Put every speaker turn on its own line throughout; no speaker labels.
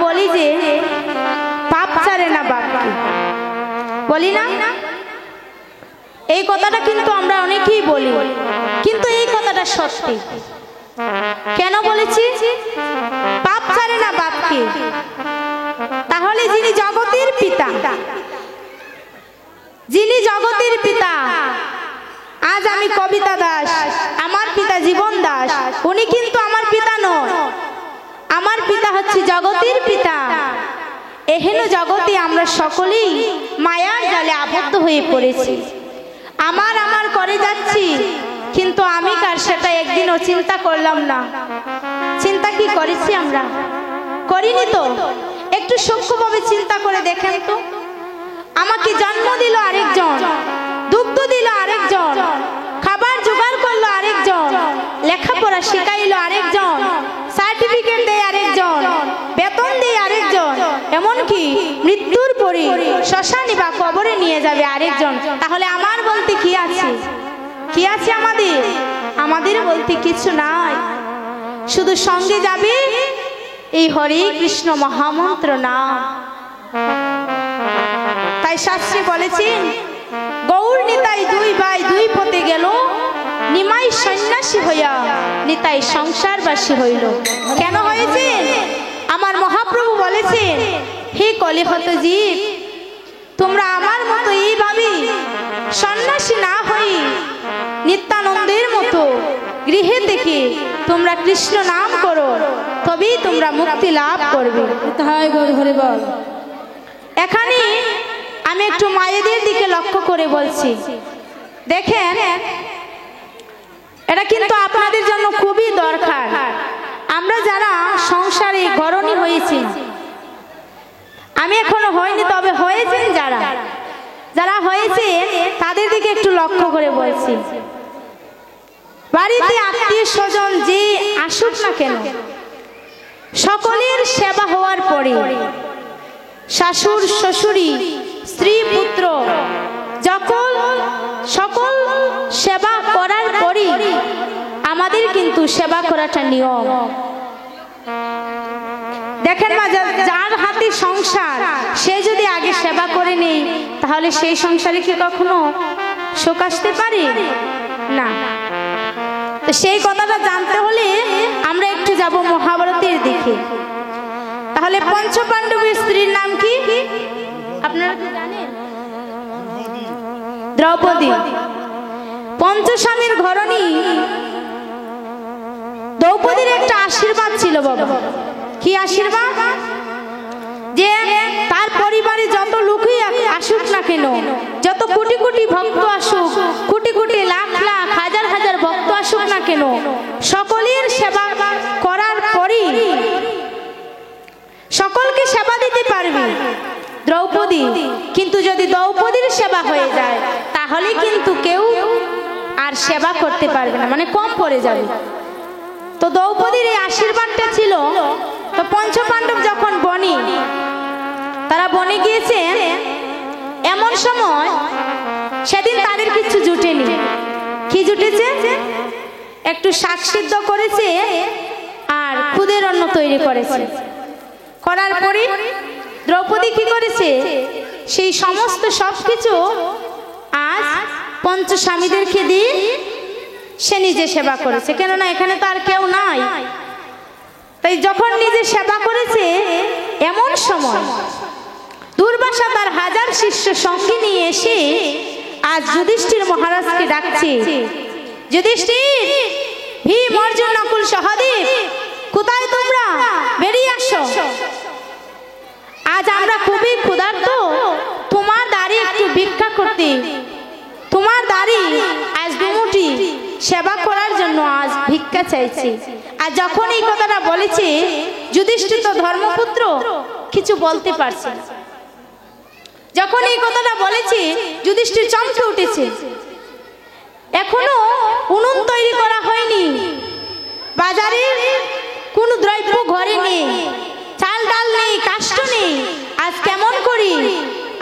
বলি যে পাপ ছাড়ে না বাপকে, বলি না? এই কথাটা কিন্তু আমরা অনেকেই বলি, কিন্তু এই কথাটা সত্যি। কেন বলেছি পাপ ছাড়ে না বাপকে? তাহলে যিনি জগতের পিতা, যিনি জগতের পিতা, আজ আমি কবিতা দাস, আমার পিতা জীবন দাস, উনি কিন্তু আমার পিতা নয়। আমার পিতা হচ্ছে জগতের পিতা। এহেন জগতে আমরা সকলেই মায়ার জালে আবদ্ধ হয়ে পড়েছি। আমার আমার করে যাচ্ছি, কিন্তু আমি কার সেটা একদিনও চিন্তা করলাম না। চিন্তা কি করেছি আমরা? করিনি তো। একটু সূক্ষ্মভাবে চিন্তা করে দেখেন তো, আমাকে জন্ম দিল আরেকজন, দুগ্ধ দিল আরেকজন, খাবার জোগাড় করলো আরেকজন, লেখাপড়া শিখাইলো আরেকজন, সার্টিফিকেট দেয় আরেকজন, বেতন দেয় আরেকজন, এমনকি মৃত্যুর পরে শ্মশানে বা কবরে নিয়ে যাবে আরেকজন। তাহলে আমার বলতে কি আছে? কি আছে আমাদের? আমাদের বলতে কিছু নাই। শুধু সঙ্গে যাবে এই হরে কৃষ্ণ মহামন্ত্র নাম। তাই শাস্ত্রে বলেছেন, গৌর নিতাই দুই ভাই দুই পথে গেল, নিমাই সন্ন্যাসী হইয়া নিতাই সংসারবাসী হইল। কেন হয়েছে? আমার মহাপ্রভু বলেছেন, হে কলিহত জীব, তোমরা আমার মতো এইভাবে সন্ন্যাসী না হই নিত্যানন্দের মতো গৃহে থেকে তোমরা কৃষ্ণ নাম করো, তবেই তোমরা মুক্তি লাভ করবে। এখানে আমি একটু মায়েদের দিকে লক্ষ্য করে বলছি, দেখেন এটা কিন্তু আপনাদের জন্য খুবই দরকার। আমরা যারা সংসারে ঘরণী হয়েছি, আমি এখনো হয়নি, তবে হয়েছেন যারা, যারা হয়েছে তাদের দিকে একটু লক্ষ্য করে বলছি, বাড়িতে আত্মীয় স্বজন যে আসুক না কেন, সকলের সেবা হওয়ার পরে শাশুড় শ্বশুরি স্ত্রী পুত্র যখন সকল সেবা করার পরে আমাদের কিন্তু সেবা করাটা নিয়ম। দেখেন মা, যার হাতে সংসার সে যদি আগে সেবা করে নেই, তাহলে সেই সংসারে কি কখনো সুখ আসতে পারে না? তো সেই কথাটা জানতে হলে আমরা একটু যাব মহাভারতের দিকে। তাহলে পঞ্চপাণ্ডবের স্ত্রীর নাম কি আপনারা কি জানেন? দ্রৌপদী। পঞ্চস্বামীর ঘরণী দ্রৌপদীর একটা আশীর্বাদ ছিল বাবা। কি আশীর্বাদ? যে তার পরিবারে যত লোকই আসুক না কেন, যত কোটি কোটি ভক্ত আসুক, কোটি কোটি লাখ লাখ হাজার হাজার ভক্ত আসুক না কেন, সকলের সেবা করার পরই সকলকে সেবা দিতে পারবে দ্রৌপদী। কিন্তু যদি দ্রৌপদীর সেবা হয়ে যায়, তাহলে কিন্তু কেউ আর সেবা করতে পারবে না, মানে কম পড়ে যাবে। তো দ্রৌপদীর এই আশীর্বাদটা ছিল। তো পঞ্চপাণ্ডব যখন বনে, তারা বনে গিয়েছে, এমন সময় সেদিন তাদের কিছু জুটেনি। কি জুটেছে? একটু শাক সিদ্ধ করেছে আর খুদের অন্ন তৈরি করেছে। করার পরে দ্রৌপদী কি করেছে? সেই সমস্ত সবকিছু আজ পঞ্চস্বামীদেরকে দিয়ে সে নিজে সেবা করেছে। কেননা এখানে তো আর কেউ নাই। তাই যখন নিজে সেবা করেছে, এমন সময় দুর্বাসা তার হাজার শিষ্য সঙ্গে নিয়ে এসে আজ যুধিষ্ঠির মহারাজকে ডাকছে, যুধিষ্ঠির, ভীম, অর্জুন, নকুল, সহদেব, কোথায় তোমরা? বেরিয়ে আসো। আজ আমরা খুবই ক্ষুধার্ত, তোমার দ্বারে একটু ভিক্ষা করতে, তোমার দ্বারে আজ দুমুঠি সেবা করার জন্য আজ ভিক্ষা চাইছি। আর যখন এই কথাটা বলেছে, যুধিষ্ঠির তো ধর্মপুত্র, কিছু বলতে পারছে না। যখন এই কথাটা বলেছে, যুধিষ্ঠির চমকে উঠেছে। এখনো উনুন তৈরি করা হয়নি, বাজারে কোনো দ্রব্য ঘরে নেই, চাল ডাল নেই, কাষ্ঠ নেই। আজ কেমন করি?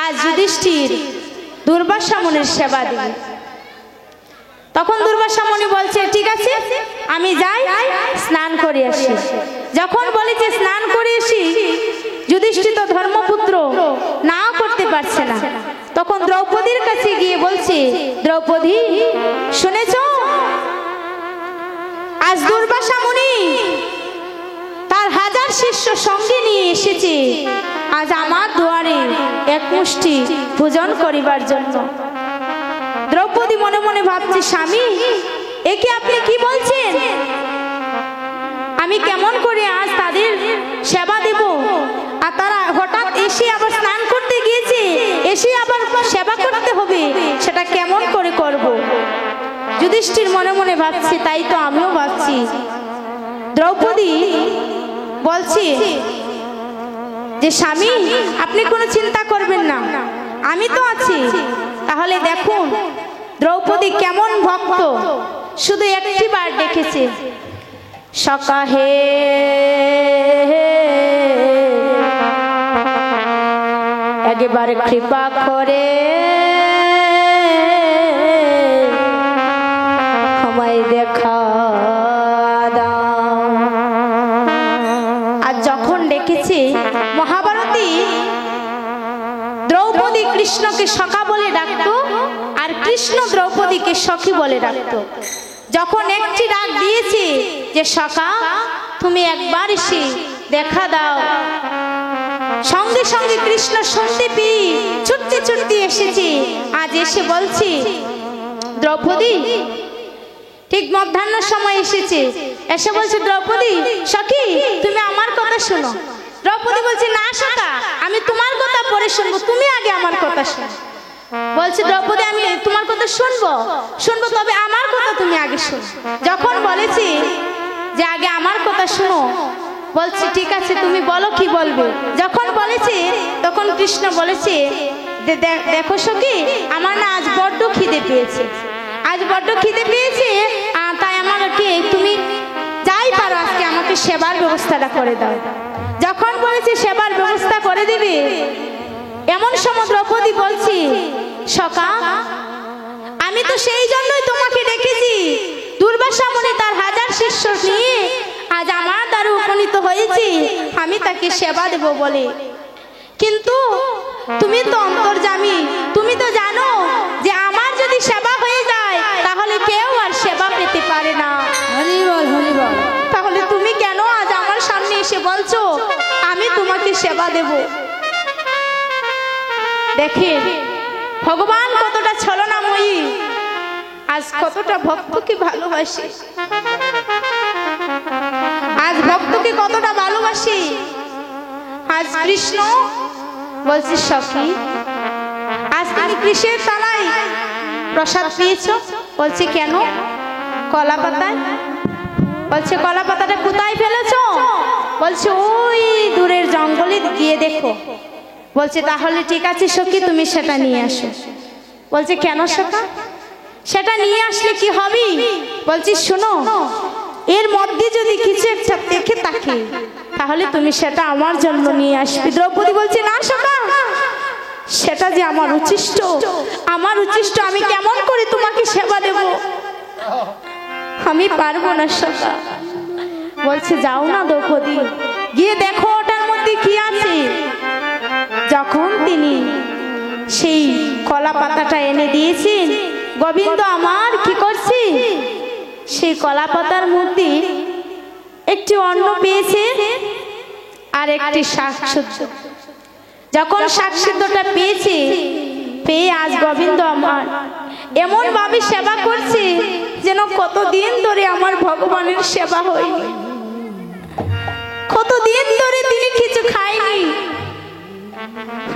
আজ যুধিষ্ঠির দুর্বাসা মুনির সেবা দিবে। তখন দুর্বাসা মুনি বলছে, ঠিক আছে, আমি যাই, স্নান করে আসি। যখন বলেছে স্নান করে আসি, যুধিষ্ঠির তো ধর্মপুত্র নাও করতে পারছে না। তখন দ্রৌপদীর কাছে গিয়ে বলছে, দ্রৌপদী শুনেছ, আজ দুর্বাসা মুনি তার 1000 শিষ্য সঙ্গে নিয়ে এসেছে আজ আমার দুয়ারে এক মুষ্টি ভোজন করিবার জন্য। দ্রৌপদী মনে মনে ভাবছে, স্বামী একে আপনি কি বলছেন? আমি কেমন করে আজ তাদের সেবা দেব? আর তারা হঠাৎ এসে আবার স্নান করতে গিয়েছে, এসে আবার সেবা করতে হবে, সেটা কেমন করে করব? যুধিষ্ঠির মনে মনে ভাবছে, তাই তো আমিও ভাবছি। দ্রৌপদী বলছি যে স্বামী আপনি কোনো চিন্তা করবেন না, আমি তো আছি। তাহলে দেখুন দ্রৌপদী কেমন ভক্ত, শুধু একটি বার ডেকেছে, সখা হে একবারে কৃপা করে আমায় দেখা দাও। আর যখন ডেকেছে, মহাভারতী দ্রৌপদী কৃষ্ণকে সখা বলে ডাকতো, আর কৃষ্ণ দ্রৌপদীকে সখী বলে ডাকতো। যখন একটি ডাক দিয়েছে যে সখা তুমি একবার এসে দেখা দাও, সঙ্গে সঙ্গে কৃষ্ণ শুনতে পেয়ে ছুটতে ছুটতে এসেছে। আজ এসে বলছি, দ্রৌপদী ঠিক মধ্যাহ্ন সময় এসেছে, এসে বলছে, দ্রৌপদী সখী তুমি আমার কথা শোনো। দ্রৌপদী বলছে, না সখা আমি তোমার কথা পরে শুনবো, তুমি আগে আমার কথা শোনো। বলছে দ্রৌপদী আমি তোমার কথা শুনবো, তবে আমার কথা তুমি আগে শোনো। যখন বলেছি যে আগে আমার কথা শোনো, বলছে ঠিক আছে তুমি বলো কি বলবে। যখন বলেছে তখন কৃষ্ণ বলেছে, দেখো সখী আমার না আজ বড্ড খিদে পেয়েছে, তাই আমাকে তুমি যাই পারো আজকে আমাকে সেবার ব্যবস্থাটা করে দাও। যখন বলেছে সেবার ব্যবস্থা করে দিবে, এমন সময় দ্রৌপদী বলছি, সখা আমি তো সেই জন্যই তোমাকে ডেকেছি, দুর্বাসা মুনি তার 1000 শিষ্য নিয়ে আজ আমার দ্বারে উপনীত হয়েছি, আমি তাকে সেবা দেব বলে। কিন্তু তুমি তো অন্তর্যামী, তুমি তো জানো যে আমার যদি সেবা হয়ে যায় তাহলে কেউ আর সেবা পেতে পারে না। তাহলে তুমি কেন আজ আমার সামনে এসে বলছো আমি তোমাকে সেবা দেব? দেখে ভগবান কতটা ছলনাময়ী, আজ কতটা ভক্তকে ভালোবাসে, আজ ভক্তকে কতটা ভালোবাসে। আজ কৃষ্ণ বলছে, সখী আজ তুমি কৃষ্ণের তলায় প্রসাদ পেয়েছ? বলছে কেন? কলা পাতায়। বলছে কলা পাতাটা কোথায় ফেলেছ? বলছে ওই দূরের জঙ্গলে গিয়ে দেখো। বলছে তাহলে ঠিক আছে সখী তুমি সেটা নিয়ে আসো। বলছে কেন সখা, সেটা নিয়ে আসলে কি হবে? বলছি শোনো, এর মধ্যে যদি কিছু একটা দেখে থাকে তাহলে তুমি সেটা আমার জন্য নিয়ে আসবে। দ্রৌপদী বলছে না সখা, সেটা যে আমার উচ্ছিষ্ট, আমি কেমন করে তোমাকে সেবা দেব? আমি পারবো না সখা। বলছে যাও না দ্রৌপদী, গিয়ে দেখো ওটার মধ্যে কি আছে। যখন তিনি সেই কলা পাতাটা এনে দিয়েছেন, গোবিন্দ আমার কি করছে, সেই কলা পাতার মধ্যে একটি অন্ন পেয়েছে আর একটি শাকসুদ্ধ। যখন শাকসুদ্ধটা পেয়েছে, পেয়ে আজ গোবিন্দ আমার এমন ভাবে সেবা করছে যেন কতদিন ধরে আমার ভগবানের সেবা হয়নি, কতদিন ধরে তিনি কিছু খায়নি।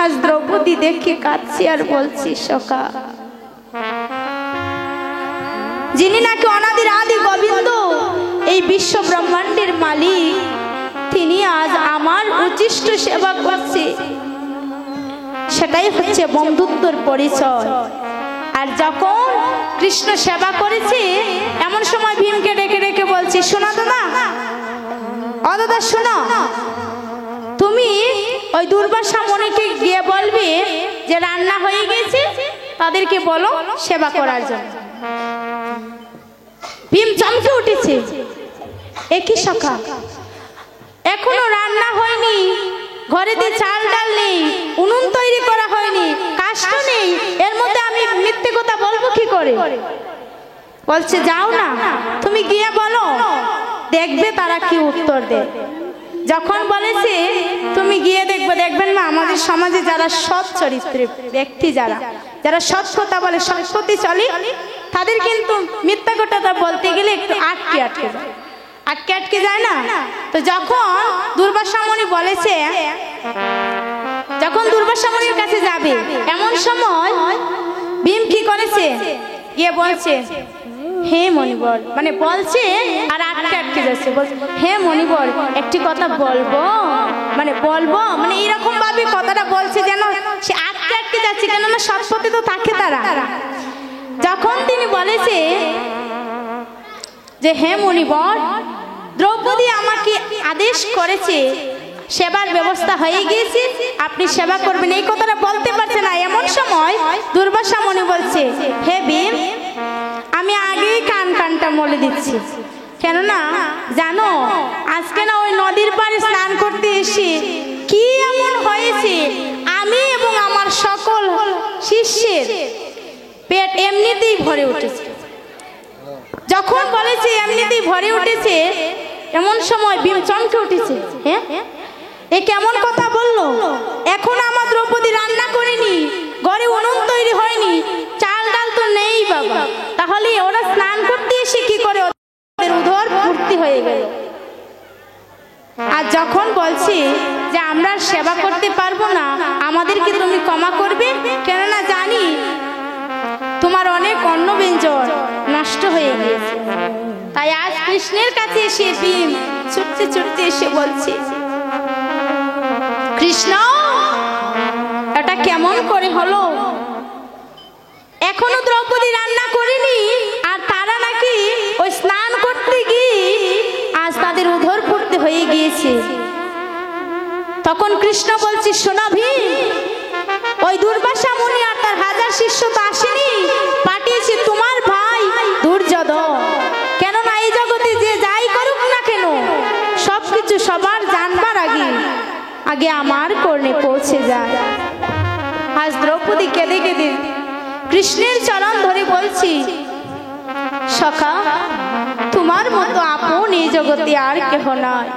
আজ দ্রৌপদী দেখে কাঁদছি আর বলছি সখা, যিনি নাকি অনাদির আদি গোবিন্দ, এই বিশ্ব ব্রহ্মাণ্ডের মালিক, তিনি আজ আমার উচ্ছিষ্ট সেবা করছে, সেটাই হচ্ছে বন্ধুত্বর পরিচয়। আর যখন কৃষ্ণ সেবা করেছে, এমন সময় ভীমকে ডেকে ডেকে বলছি, শোনো দাদা, ও দাদা শোনো, তুমি ওই দুর্বাসা মুনিকে গিয়ে বলবে যে রান্না হয়ে গেছে, তাদেরকে বলো সেবা করার জন্য। ভীম চমকে উঠেছে, একই সখা এখনো রান্না হয়নি, ঘরেতে চাল ডাল নেই, উনুন তৈরি করা হয়নি, কাষ্ঠ নেই, এর মধ্যে আমি মিথ্যে কথা বলবো কি করে? বলছে যাও না, তুমি গিয়ে বলো, দেখবে তারা কি উত্তর দেয়। যখন বলেছে তুমি গিয়ে দেখবে, দেখবেন না আমাদের সমাজে যারা সৎ চরিত্রের ব্যক্তি, যারা সৎ কথা বলে, সৎপথে চলে, তাদের কিন্তু মিথ্যা কথাটা বলতে গেলে একটু আটকে যায় না। তো যখন দুর্বাসা মুনি বলেছে, যখন দুর্বাসা মুনির কাছে যাবে, এমন সময় ভীম কি করেছে, গিয়ে বলছে হে মণিবর, মানে বলছে আর আটকে যাচ্ছে, বলছে হে মণিবর একটি কথা বলবো, মানে এইরকম ভাবে কথাটা বলছে যেন সে আটকে যাচ্ছে, কেননা সৎপথে তো থাকে তারা। যখন তিনি বলেছে যে হে মণিবর, দ্রৌপদী আমাকে আদেশ করেছে, সেবার ব্যবস্থা হয়ে গিয়েছে, আপনি সেবা করবেন, এই কথাটা বলতে পারছে না। এমন সময় দুর্বাসা মুনি বলছে হে ভীম, আমি আগেই কানটা মলে দিচ্ছি, কেননা জানো আজকে না ওই নদীর পাড়ে স্নান করতে এসে কি এমন হয়েছে, আমি এবং আমার সকল শিষ্যের পেট এমনিতেই ভরে উঠেছে। যখন বলেছে এমনিতেই ভরে উঠেছে, এমন সময় ভীম চমকে উঠেছে, হ্যাঁ এ কেমন কথা বললো, এখন আমার দ্রৌপদী রান্না করেনি, ঘরে উনুন তৈরি হয়নি, চাল ডাল তো নেই বাবা, তাহলে ওরা স্নান করতে এসে কি করে ওদের উদর পূর্তি হয়ে গেল। আর যখন বলছি যে আমরা সেবা করতে পারবো না, আমাদেরকে তুমি ক্ষমা করবে, কেননা জানি তোমার অনেক অন্ন ব্যঞ্জন নষ্ট হয়ে গিয়েছে। তাই আজ কৃষ্ণের কাছে এসে ভীম ছুটতে এসে বলছে, কৃষ্ণ এটা কেমন করে হলো, এখনো দ্রৌপদী রান্না করেনি, আর তারা নাকি ওই স্নান করতে গিয়ে আজ তাদের উদর পূর্তি হয়ে গিয়েছে। তখন কৃষ্ণ বলছে, শোনো ভীম, ওই দুর্বাসা মুনি আর তার 1000 শিষ্য তো আসেনি, পাঠিয়েছে তোমার ভাই দুর্যোধন। কেননা এই জগতে যে যাই করুক না কেন, সবকিছু সবার জানবার আগে আমার কর্ণে পৌঁছে যায়। আজ দ্রৌপদী কেঁদে কেঁদে কৃষ্ণের চরণ ধরে বলছি, সখা তোমার মতো আপন এই জগতে আর কেহ নয়।